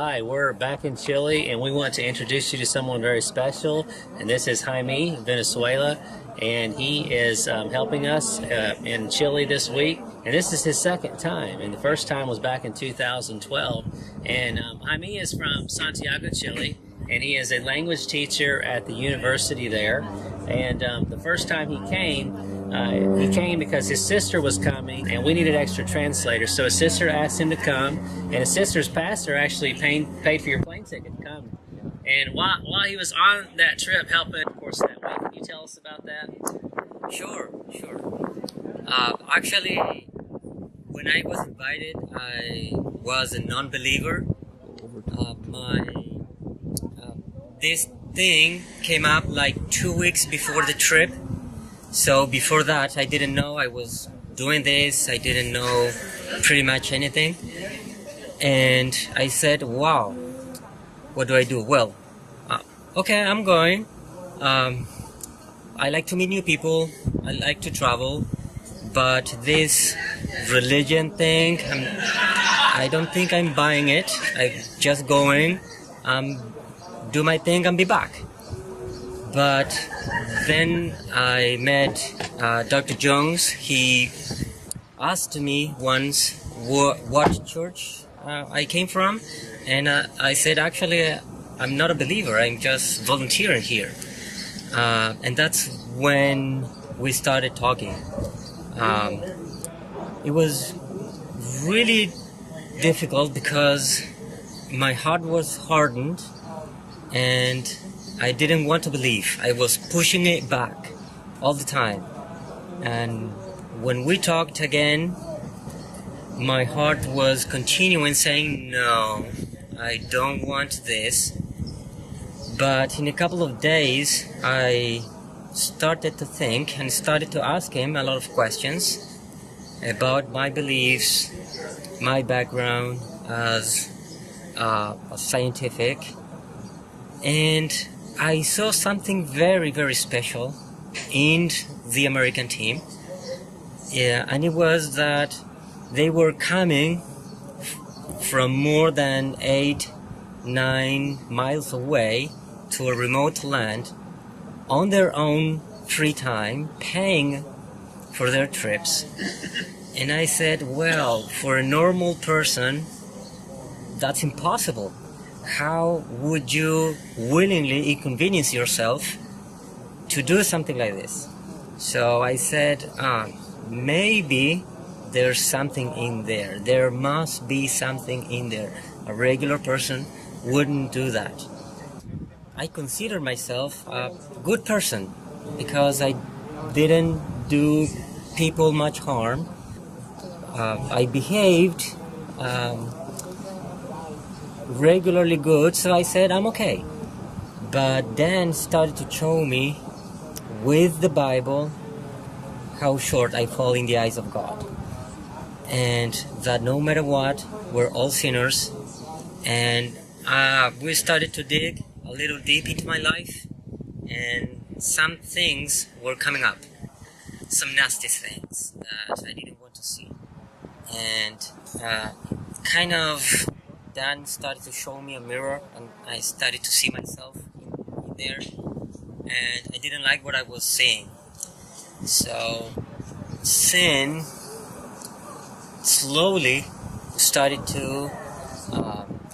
Hi, we're back in Chile, and we want to introduce you to someone very special. And this is Jaime Valenzuela, and he is helping us in Chile this week. And this is his second time, and the first time was back in 2012. And Jaime is from Santiago, Chile, and he is a language teacher at the university there. And the first time he came because his sister was coming and we needed extra translators. So his sister asked him to come, and his sister's pastor actually paid for your plane ticket to come. And while he was on that trip helping, of course, that week, can you tell us about that? Sure. Actually, when I was invited, I was a non-believer. This thing came up like 2 weeks before the trip. So before that, I didn't know I was doing this. I didn't know pretty much anything. And I said, wow, what do I do? Well, okay, I'm going. I like to meet new people. I like to travel. But this religion thing, I don't think I'm buying it. I'm just going, do my thing and be back. But then I met Dr. Jones. He asked me once what church I came from, and I said, actually, I'm not a believer. I'm just volunteering here. And that's when we started talking. It was really difficult because my heart was hardened, and I didn't want to believe. I was pushing it back all the time. And when we talked again, my heart was continuing saying, no, I don't want this. But in a couple of days, I started to think and started to ask him a lot of questions about my beliefs, my background as a scientific. And I saw something very, very special in the American team. Yeah, and it was that they were coming from more than 8-9 miles away to a remote land on their own free time, paying for their trips. And I said, well, for a normal person, that's impossible. How would you willingly inconvenience yourself to do something like this? So I said, maybe there's something in there. There must be something in there. A regular person wouldn't do that. I consider myself a good person because I didn't do people much harm. I behaved regularly good, so I said I'm okay. But Dan started to show me with the Bible how short I fall in the eyes of God, and that no matter what, we're all sinners. And we started to dig a little deep into my life, and some things were coming up, some nasty things that I didn't want to see. And kind of Dan started to show me a mirror, and I started to see myself in there, and I didn't like what I was seeing. So sin slowly started to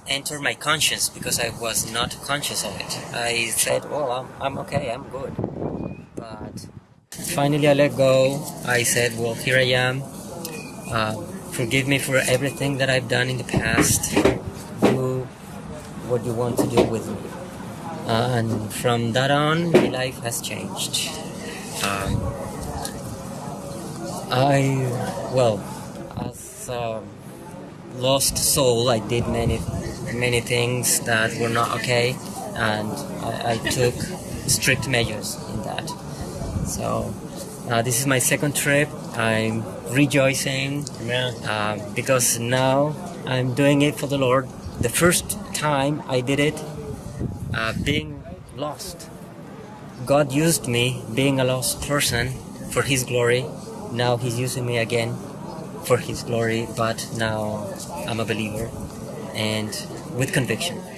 enter my conscience because I was not conscious of it. I said, well, I'm okay, I'm good. But finally I let go. I said, well, here I am. Forgive me for everything that I've done in the past. Do what you want to do with me. And from that on, my life has changed. As a lost soul, I did many things that were not okay, and I took strict measures in that. So this is my second trip. I'm rejoicing because now I'm doing it for the Lord. The first time I did it, being lost. God used me being a lost person for His glory. Now He's using me again for His glory, but now I'm a believer. And with conviction.